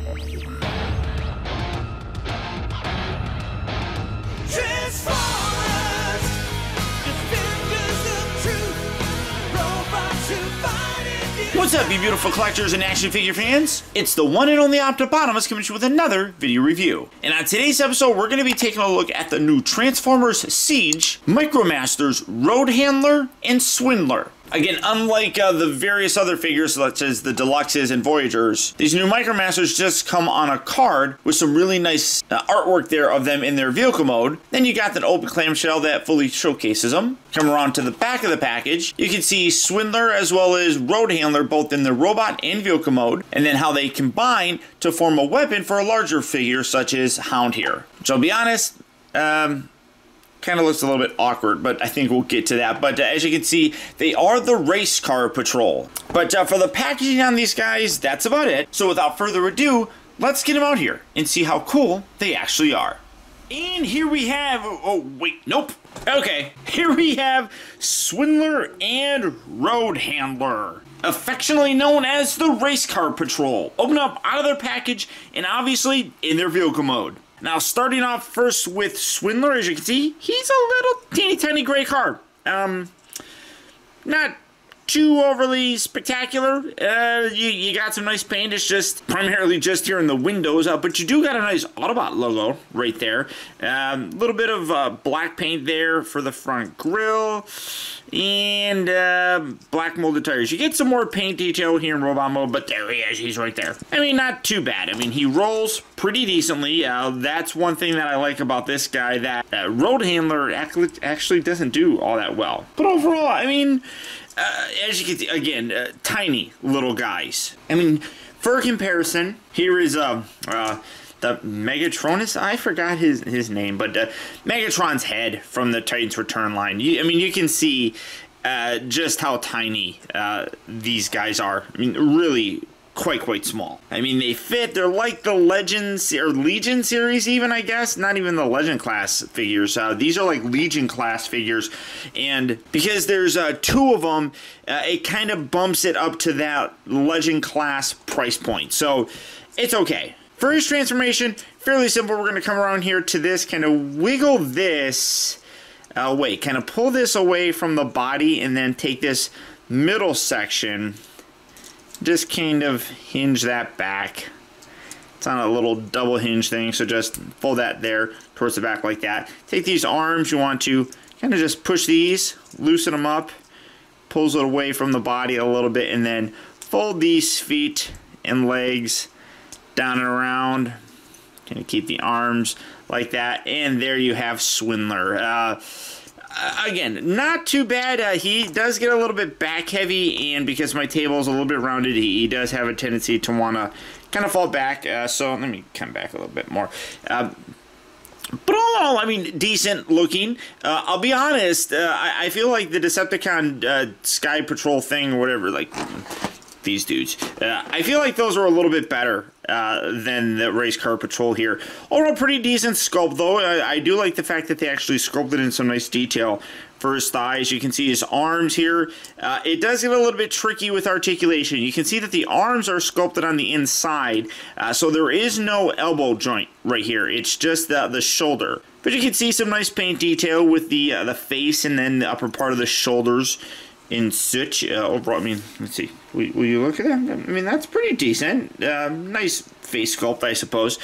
What's up, you beautiful collectors and action figure fans? It's the one and only Optibotimus coming to you with another video review. And on today's episode, we're going to be taking a look at the new Transformers Siege, Micromasters ROADHANDLER and Swindler. Again, unlike the various other figures such as the Deluxes and Voyagers, these new Micromasters just come on a card with some really nice artwork there of them in their vehicle mode. Then you got that open clamshell that fully showcases them. Come around to the back of the package, you can see Swindler as well as ROADHANDLER both in the robot and vehicle mode, and then how they combine to form a weapon for a larger figure such as Hound here. Which I'll be honest, kind of looks a little bit awkward, but I think we'll get to that. But as you can see, they are the race car patrol. But for the packaging on these guys, that's about it. So without further ado, let's get them out here and see how cool they actually are. And here we have, oh wait, nope. Okay, here we have Swindler and ROADHANDLER, affectionately known as the race car patrol. Open up out of their package and obviously in their vehicle mode. Now, starting off first with Swindler, as you can see, he's a little teeny tiny gray car. Not too overly spectacular. You got some nice paint. It's just primarily just here in the windows, but you do got a nice Autobot logo right there. A little bit of black paint there for the front grille, and black molded tires. You get some more paint detail here in robot mode, but there he is. He's right there. I mean, not too bad. I mean, he rolls pretty decently. That's one thing that I like about this guy, that ROADHANDLER actually doesn't do all that well. But overall, I mean, as you can see, again, tiny little guys. I mean, for comparison, here is the Megatronus. I forgot his name, but Megatron's head from the Titans Return line. I mean, you can see just how tiny these guys are. I mean, really quite small. I mean, they fit. They're like the Legends or Legion series, even, I guess. Not even the Legend class figures. These are like Legion class figures, and because there's two of them, it kind of bumps it up to that Legend class price point. So it's okay. For his transformation, fairly simple. We're going to come around here to this, kind of wiggle this away, kind of pull this away from the body, and then take this middle section, just kind of hinge that back. It's on a little double hinge thing, so just fold that there towards the back like that. Take these arms, you want to kind of just push these, loosen them up, pulls it away from the body a little bit, and then fold these feet and legs down and around. Kind of keep the arms like that, and there you have Swindler. Again, not too bad. He does get a little bit back heavy, and because my table is a little bit rounded, he does have a tendency to want to kind of fall back. So let me come back a little bit more. But all in all, I mean, decent looking. I'll be honest, I feel like the Decepticon Sky Patrol thing or whatever, like these dudes, I feel like those are a little bit better than the Race Car Patrol here. Overall, pretty decent sculpt, though. I do like the fact that they actually sculpted in some nice detail for his thighs. You can see his arms here. It does get a little bit tricky with articulation. You can see that the arms are sculpted on the inside, so there is no elbow joint right here. It's just the shoulder. But you can see some nice paint detail with the face and then the upper part of the shoulders in such. Overall, I mean, let's see. Will you look at that? I mean, that's pretty decent. Nice face sculpt, I suppose.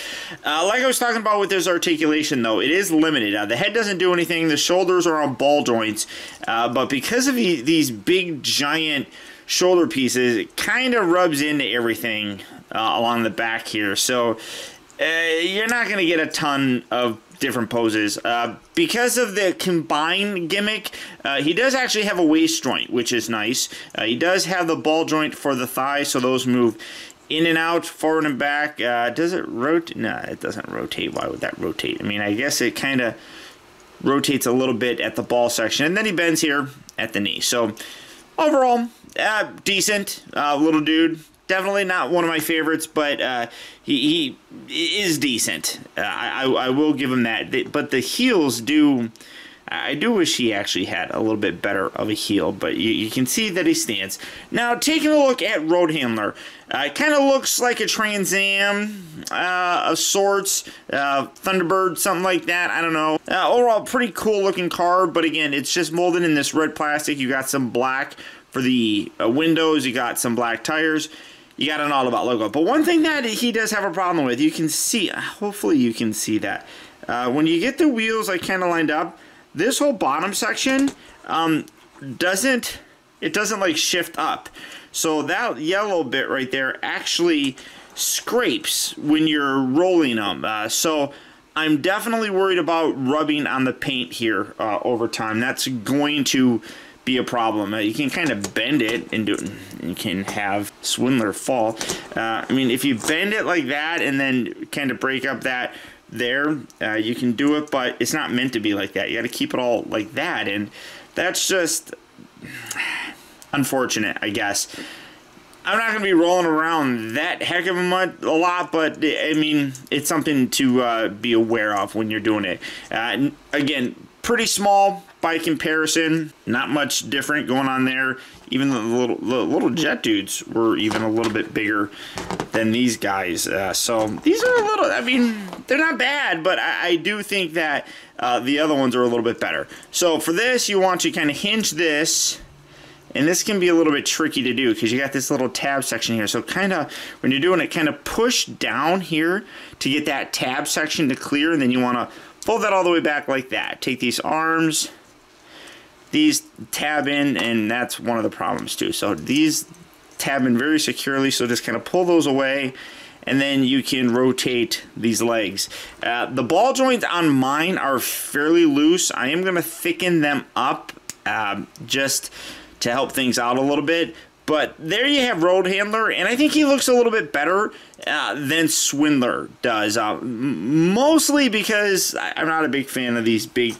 Like I was talking about with this articulation, though, it is limited. The head doesn't do anything. The shoulders are on ball joints. But because of these big, giant shoulder pieces, it kind of rubs into everything along the back here. So you're not going to get a ton of different poses. Because of the combine gimmick, he does actually have a waist joint, which is nice. He does have the ball joint for the thigh, so those move in and out, forward and back. Does it rotate? No, it doesn't rotate. Why would that rotate? I mean, I guess it kind of rotates a little bit at the ball section, and then he bends here at the knee. So overall, decent little dude. Definitely not one of my favorites, but he is decent. I will give him that. But the heels do I do wish he actually had a little bit better of a heel, but you can see that he stands. Now, taking a look at Road Handler, it kind of looks like a Trans Am of sorts, Thunderbird, something like that, I don't know. Overall, pretty cool looking car, but again, it's just molded in this red plastic. You got some black for the windows, you got some black tires, you got an All About logo. But one thing that he does have a problem with, you can see, hopefully you can see that. When you get the wheels like kind of lined up, this whole bottom section doesn't like shift up. So that yellow bit right there actually scrapes when you're rolling them. So I'm definitely worried about rubbing on the paint here over time. That's going to be a problem. You can kind of bend it and you can have Swindler fall. I mean, if you bend it like that and then kind of break up that there, you can do it, but it's not meant to be like that. You got to keep it all like that, and that's just unfortunate, I guess. I'm not going to be rolling around that heck of a lot, but I mean, it's something to be aware of when you're doing it. Again, pretty small by comparison, not much different going on there. Even the little jet dudes were even a little bit bigger than these guys. So these are a little, I mean, they're not bad, but I do think that the other ones are a little bit better. So for this, you want to kind of hinge this, and this can be a little bit tricky to do because you got this little tab section here. So kind of, when you're doing it, kind of push down here to get that tab section to clear, and then you want to fold that all the way back like that. Take these arms, these tab in, and that's one of the problems too. So these tab in very securely, so just kind of pull those away, and then you can rotate these legs. The ball joints on mine are fairly loose. I am going to thicken them up just to help things out a little bit. But there you have Road Handler, and I think he looks a little bit better than Swindler does. Mostly because I'm not a big fan of these big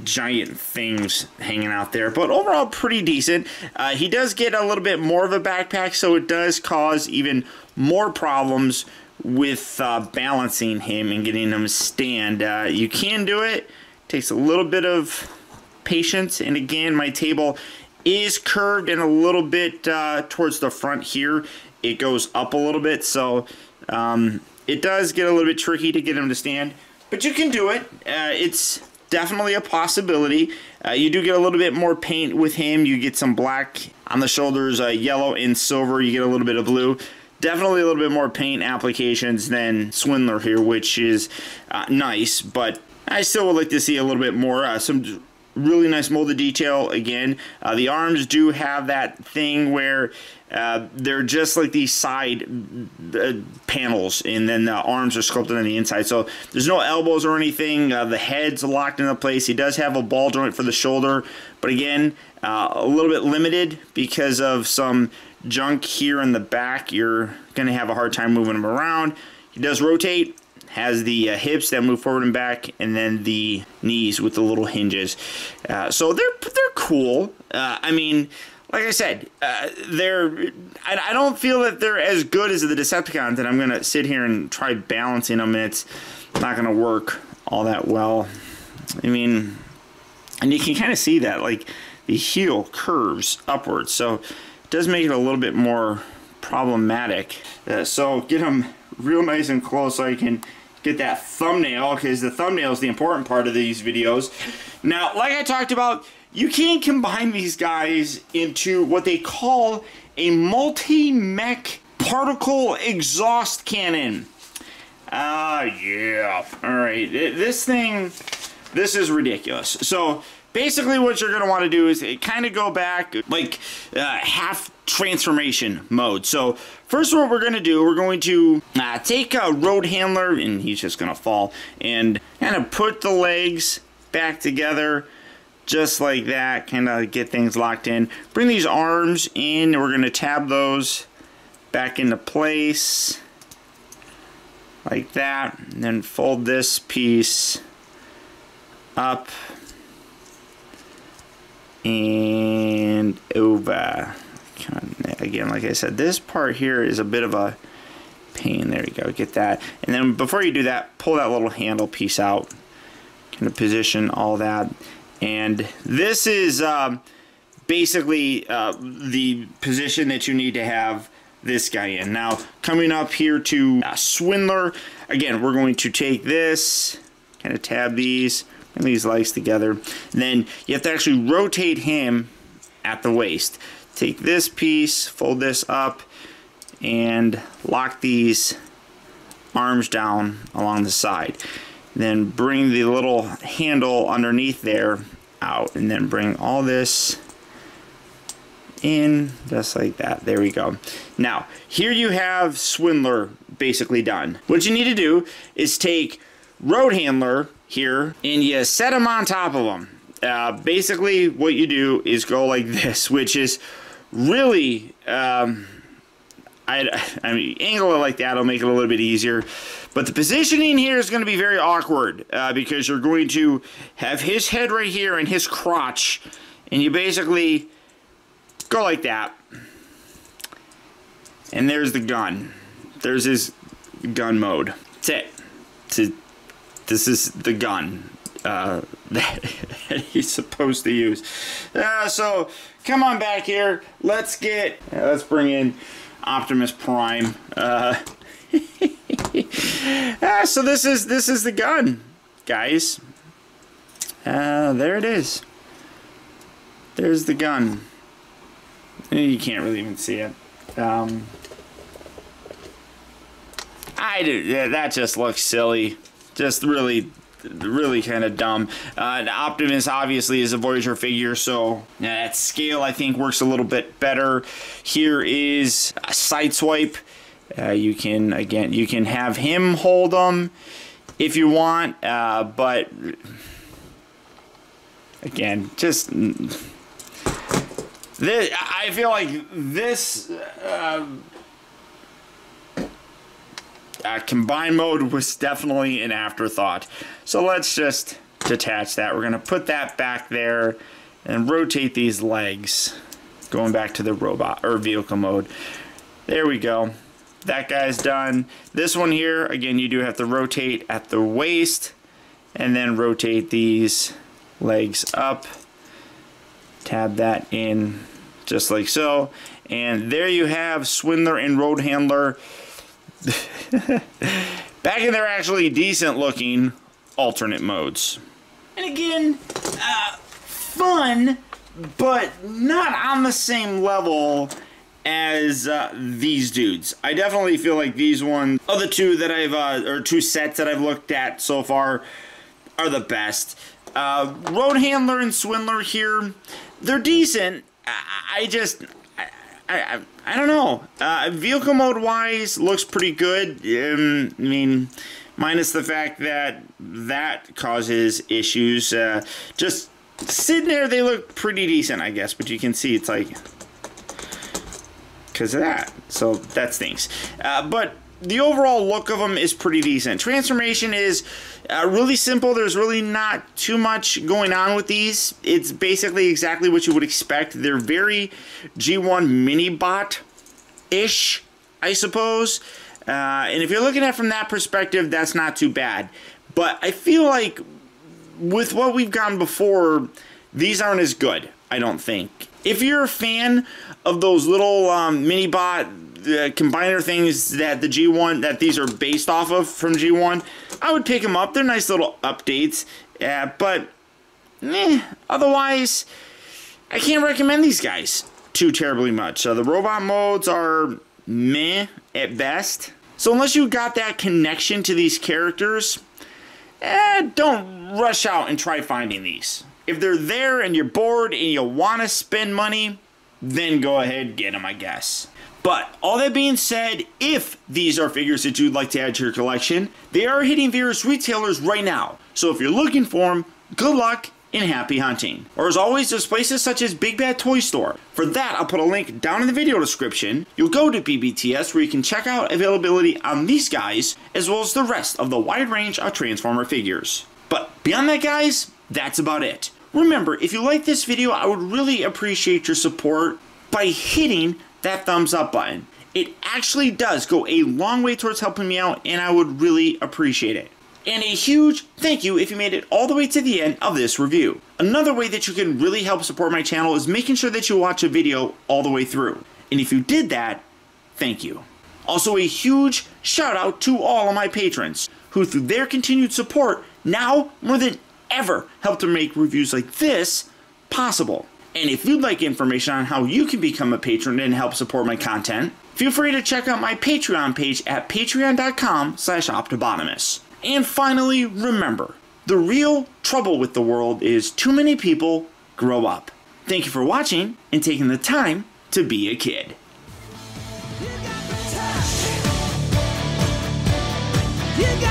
giant things hanging out there, but overall pretty decent. He does get a little bit more of a backpack, so it does cause even more problems with balancing him and getting him to stand. You can do it. Takes a little bit of patience, and again, my table is curved and a little bit towards the front here. It goes up a little bit, so it does get a little bit tricky to get him to stand, but you can do it. It's definitely a possibility. You do get a little bit more paint with him. You get some black on the shoulders, yellow and silver. You get a little bit of blue. Definitely a little bit more paint applications than Swindler here, which is nice, but I still would like to see a little bit more. Some really nice molded detail again. The arms do have that thing where they're just like these side panels, and then the arms are sculpted on the inside. So there's no elbows or anything. The head's locked into place. He does have a ball joint for the shoulder, but again, a little bit limited because of some junk here in the back. You're going to have a hard time moving him around. He does rotate. Has the hips that move forward and back, and then the knees with the little hinges. So they're cool. I mean, like I said, I don't feel that they're as good as the Decepticons, and I'm gonna sit here and try balancing them, and it's not gonna work all that well. I mean, and you can kind of see that, like the heel curves upwards, so it does make it a little bit more problematic. So get them real nice and close so I can get that thumbnail, because the thumbnail is the important part of these videos. Now, like I talked about, you can combine these guys into what they call a multi-mech particle exhaust cannon. Yeah. Alright, this is ridiculous. So basically what you're going to want to do is kind of go back like half transformation mode. So first what we're going to do, we're going to take a Road Handler, and he's just going to fall, and kind of put the legs back together just like that, kind of get things locked in. Bring these arms in, and we're going to tab those back into place like that, and then fold this piece up and over. Again, like I said, this part here is a bit of a pain. There you go, get that. And then before you do that, pull that little handle piece out. Gonna position all that. And this is basically the position that you need to have this guy in. Now, coming up here to Swindler, again, we're going to take this, kind of tab these, and these legs together. And then you have to actually rotate him at the waist. Take this piece, fold this up, and lock these arms down along the side. Then bring the little handle underneath there out, and then bring all this in just like that. There we go. Now, here you have Swindler basically done. What you need to do is take Road Handler here, and you set him on top of him. Basically, what you do is go like this, which is really, I mean, angle it like that will make it a little bit easier. But the positioning here is going to be very awkward because you're going to have his head right here and his crotch, and you basically go like that. And there's the gun. There's his gun mode. That's it. This is the gun that he's supposed to use. So come on back here. Let's bring in Optimus Prime. So this is the gun, guys. There it is. There's the gun. You can't really even see it. That just looks silly. Just really kind of dumb. Optimus obviously is a Voyager figure, so that scale I think works a little bit better. Here is a Sideswipe. You can have him hold them if you want, but again, just this. I feel like this combined mode was definitely an afterthought. So let's just detach that. We're gonna put that back there and rotate these legs, going back to the robot or vehicle mode. There we go. That guy's done. This one here, again, you do have to rotate at the waist and then rotate these legs up. Tab that in just like so. And there you have Swindler and Road Handler. Back in their actually decent looking alternate modes. And again, fun, but not on the same level as these dudes. I definitely feel like these ones, of the two that or two sets that I've looked at so far, are the best. Road Handler and Swindler here, they're decent. I don't know. Vehicle mode wise, looks pretty good. I mean, minus the fact that that causes issues. Just sitting there, they look pretty decent, I guess. But you can see it's like because of that. So that stinks. But the overall look of them is pretty decent. Transformation is really simple. There's really not too much going on with these. It's basically exactly what you would expect. They're very G1 mini-bot-ish, I suppose. And if you're looking at it from that perspective, that's not too bad. But I feel like with what we've gotten before, these aren't as good, I don't think. If you're a fan of those little mini-bot combiner things that the G1, that these are based off of from G1, I would pick them up. They're nice little updates, but otherwise, I can't recommend these guys too terribly much. So the robot modes are meh at best. So unless you got that connection to these characters, don't rush out and try finding these. If they're there and you're bored and you want to spend money, then go ahead and get them, I guess. But all that being said, if these are figures that you'd like to add to your collection, they are hitting various retailers right now. So if you're looking for them, good luck and happy hunting. Or as always, there's places such as Big Bad Toy Store. For that, I'll put a link down in the video description. You'll go to BBTS where you can check out availability on these guys, as well as the rest of the wide range of Transformer figures. But beyond that, guys, that's about it. Remember, if you like this video, I would really appreciate your support by hitting that thumbs up button. It actually does go a long way towards helping me out, and I would really appreciate it. And a huge thank you if you made it all the way to the end of this review. Another way that you can really help support my channel is making sure that you watch a video all the way through. And if you did that, thank you. Also, a huge shout out to all of my patrons, who through their continued support, now more than ever help to make reviews like this possible. And if you'd like information on how you can become a patron and help support my content, feel free to check out my Patreon page at patreon.com/Optibotimus. And finally, remember, the real trouble with the world is too many people grow up. Thank you for watching and taking the time to be a kid. You got